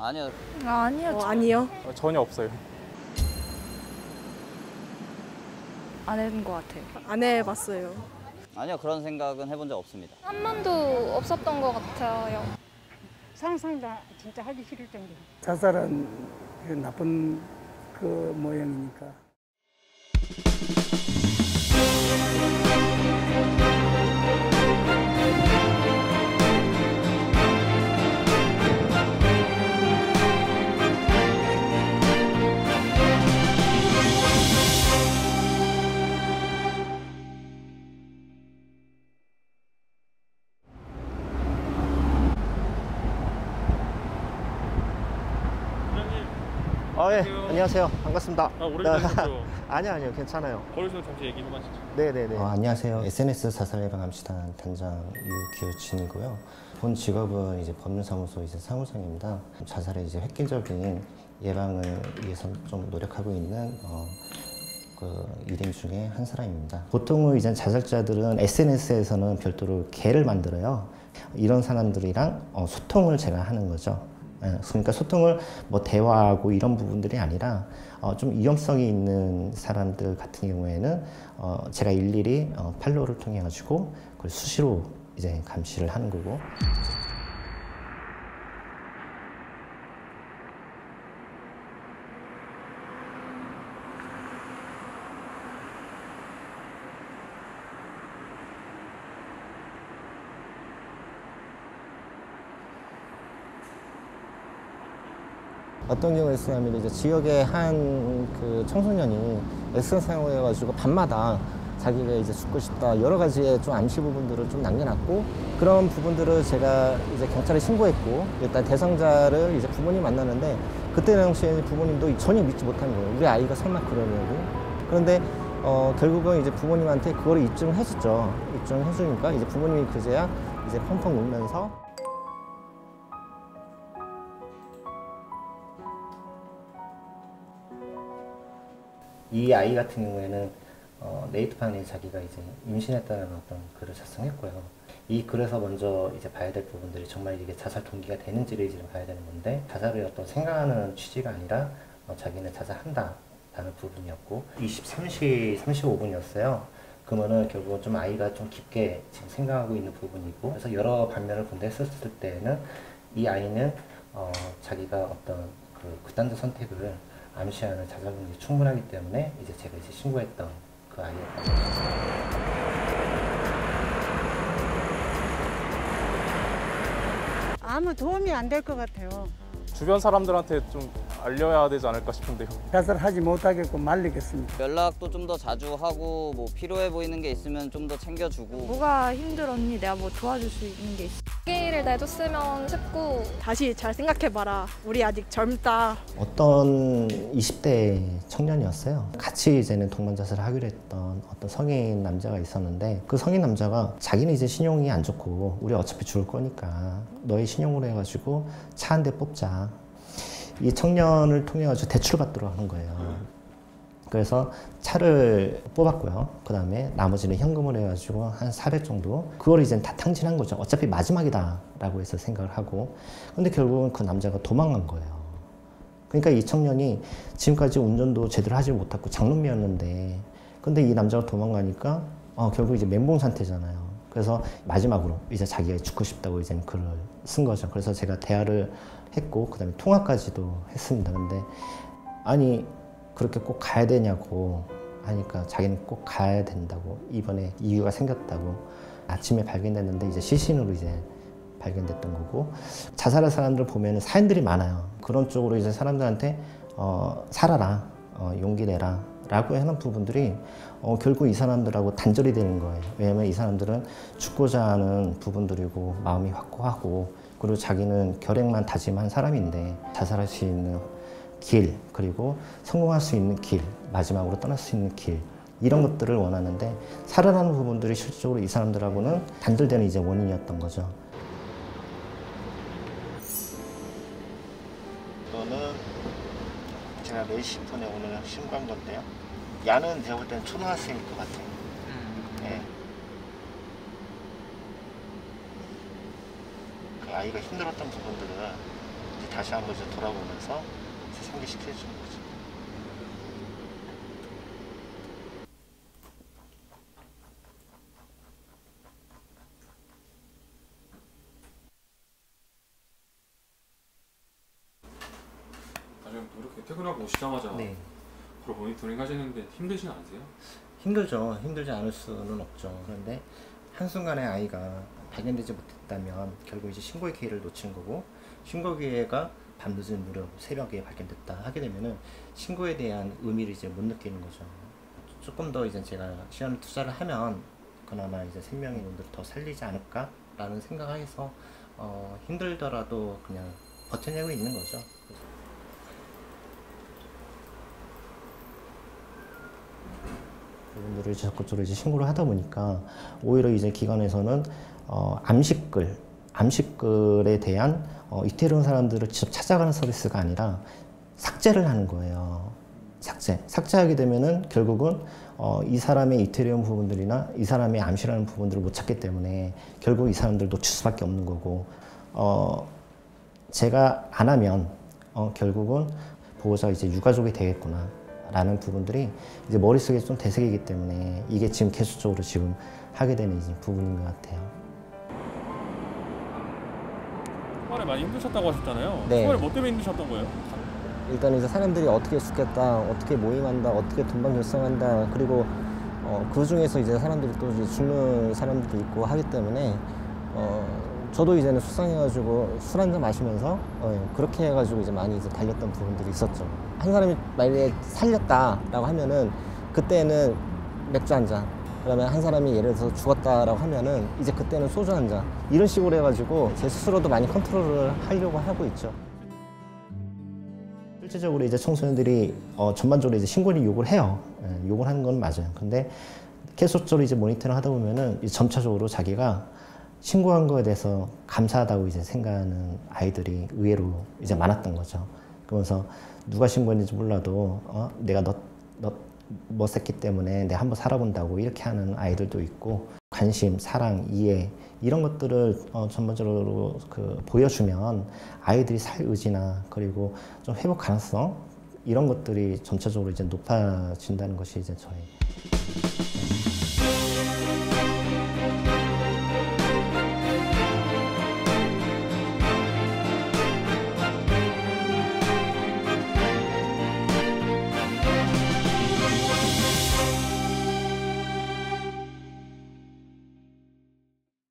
아니요. 아니요. 아니요. 전혀 없어요. 안 해본 것 같아요. 안 해봤어요. 아니요, 그런 생각은 해본 적 없습니다. 한 번도 없었던 것 같아요. 상상도 진짜 하기 싫을 정도. 자살은 나쁜 그 모양이니까. 예, 안녕하세요. 반갑습니다. 오래되셨죠? 아니요, 괜찮아요. 걸으시면 잠시 얘기 좀 하시죠. 네네네. 안녕하세요. SNS 자살예방암시단 단장 유기우진이고요. 본 직업은 이제 법률사무소 이제 사무장입니다. 자살의 이제 획기적인 예방을 위해서 좀 노력하고 있는 그 일인 중에 한 사람입니다. 보통은 이제 자살자들은 SNS에서는 별도로 계를 만들어요. 이런 사람들이랑 소통을 제가 하는 거죠. 그러니까 소통을 뭐 대화하고 이런 부분들이 아니라 좀 위험성이 있는 사람들 같은 경우에는 제가 일일이 팔로우를 통해 가지고 그걸 수시로 이제 감시를 하는 거고. 어떤 경우에 있으냐면 이제 지역의 한 그 청소년이 SNS 사용해가지고 밤마다 자기가 이제 죽고 싶다 여러 가지의 좀 암시 부분들을 좀 남겨놨고 그런 부분들을 제가 이제 경찰에 신고했고 일단 대상자를 이제 부모님 만나는데 그때 당시에 부모님도 전혀 믿지 못한 거예요. 우리 아이가 설마 그러냐고. 그런데 결국은 이제 부모님한테 그거를 입증을 해줬죠. 입증을 해주니까 이제 부모님이 그제야 이제 펑펑 울면서. 이 아이 같은 경우에는 네이트판에 자기가 이제 임신했다는 어떤 글을 작성했고요. 이 글에서 먼저 이제 봐야 될 부분들이 정말 이게 자살 동기가 되는지를 이제 봐야 되는 건데 자살을 어떤 생각하는 취지가 아니라 자기는 자살한다 라는 부분이었고 23시 35분이었어요. 그러면은 결국은 좀 아이가 좀 깊게 지금 생각하고 있는 부분이고 그래서 여러 반면을 본다했었을 때는 이 아이는 자기가 어떤 그 극단적 선택을 암시하는 자살 동기 충분하기 때문에 이제 제가 이제 신고했던 그 아이였던 거죠. 아무 도움이 안 될 것 같아요. 주변 사람들한테 좀 알려야 되지 않을까 싶은데요. 자살하지 못하겠고 말리겠습니다. 연락도 좀 더 자주 하고 뭐 필요해 보이는 게 있으면 좀 더 챙겨주고. 뭐가 힘들었니? 내가 뭐 도와줄 수 있는 게 있어? 용기를 내줬으면 싶고 다시 잘 생각해봐라. 우리 아직 젊다. 어떤 20대 청년이었어요. 같이 이제는 동반자살을 하기로 했던 어떤 성인 남자가 있었는데 그 성인 남자가 자기는 이제 신용이 안 좋고 우리 어차피 죽을 거니까 너의 신용으로 해가지고 차 한 대 뽑자. 이 청년을 통해 가지고 대출을 받도록 하는 거예요. 그래서 차를 뽑았고요. 그 다음에 나머지는 현금을 해가지고 한 400 정도. 그걸 이제 다 탕진한 거죠. 어차피 마지막이다 라고 해서 생각을 하고. 근데 결국은 그 남자가 도망간 거예요. 그러니까 이 청년이 지금까지 운전도 제대로 하지 못하고 장롱미였는데 근데 이 남자가 도망가니까 결국 이제 멘붕 상태잖아요. 그래서 마지막으로 이제 자기가 죽고 싶다고 이제 글을 쓴 거죠. 그래서 제가 대화를 했고 그 다음에 통화까지도 했습니다. 근데 아니 그렇게 꼭 가야 되냐고 하니까 자기는 꼭 가야 된다고 이번에 이유가 생겼다고 아침에 발견됐는데 이제 시신으로 이제 발견됐던 거고 자살한 사람들 보면은 사연들이 많아요. 그런 쪽으로 이제 사람들한테 살아라 용기 내라 라고 하는 부분들이 결국 이 사람들하고 단절이 되는 거예요. 왜냐면 이 사람들은 죽고자 하는 부분들이고 마음이 확고하고 그리고 자기는 결핵만 다짐한 사람인데 자살할 수 있는 길 그리고 성공할 수 있는 길 마지막으로 떠날 수 있는 길 이런 것들을 원하는데 살아나는 부분들이 실질적으로 이 사람들하고는 단절되는 이제 원인이었던 거죠. 이거는 제가 4시 폰에 오늘 신고한 건데요. 야는 제가 볼 때는 초등학생일 것 같아요. 네. 그 아이가 힘들었던 부분들은 다시 한번 이제 돌아보면서 상기시켜 주는 거죠. 이렇게 퇴근하고 오시자마자 네. 바로 모니터링 하시는데 힘드시지 않으세요? 힘들죠. 힘들지 않을 수는 없죠. 그런데 한순간에 아이가 발견되지 못했다면 결국 이제 신고의 기회를 놓친 거고, 신고 기회가 밤늦은 무렵 새벽에 발견됐다 하게 되면은 신고에 대한 의미를 이제 못 느끼는 거죠. 조금 더 이제 제가 시간을 투자를 하면 그나마 이제 생명의 놈들을 더 살리지 않을까라는 생각해서 힘들더라도 그냥 버텨내고 있는 거죠. 부분들을 적극적으로 이제 신고를 하다 보니까 오히려 이제 기관에서는 암시글에 대한 이태리온 사람들을 직접 찾아가는 서비스가 아니라 삭제를 하는 거예요. 삭제하게 되면은 결국은 이 사람의 이태리온 부분들이나 이 사람의 암시라는 부분들을 못 찾기 때문에 결국 이 사람들 놓칠 수밖에 없는 거고, 제가 안 하면 결국은 보호자가 이제 유가족이 되겠구나 라는 부분들이 이제 머릿속에 좀 되새기기 때문에 이게 지금 계속적으로 지금 하게 되는 이제 부분인 것 같아요. 생활에 많이 힘드셨다고 하셨잖아요. 네. 생활에 뭐 때문에 힘드셨던 거예요? 일단 이제 사람들이 어떻게 죽겠다, 어떻게 모임한다, 어떻게 돈방 결성한다, 그리고 그 중에서 이제 사람들이 또 이제 죽는 사람들도 있고 하기 때문에 저도 이제는 속상해가지고 술 한잔 마시면서 그렇게 해가지고 이제 많이 이제 달렸던 부분들이 있었죠. 한 사람이 만약에 살렸다라고 하면은 그때는 맥주 한 잔, 그러면 한 사람이 예를 들어서 죽었다라고 하면은 이제 그때는 소주 한 잔, 이런 식으로 해가지고 제 스스로도 많이 컨트롤을 하려고 하고 있죠. 실질적으로 이제 청소년들이 전반적으로 이제 신고를 요구를 해요. 요구를 하는 건 맞아요. 근데 계속적으로 이제 모니터링 하다 보면은 점차적으로 자기가 신고한 거에 대해서 감사하다고 이제 생각하는 아이들이 의외로 이제 많았던 거죠. 그러면서 누가 신고했는지 몰라도 내가 너 멋있기 때문에 내가 한번 살아본다고 이렇게 하는 아이들도 있고, 관심, 사랑, 이해 이런 것들을 전반적으로 보여주면 아이들이 살 의지나 그리고 좀 회복 가능성 이런 것들이 전체적으로 이제 높아진다는 것이 이제 저의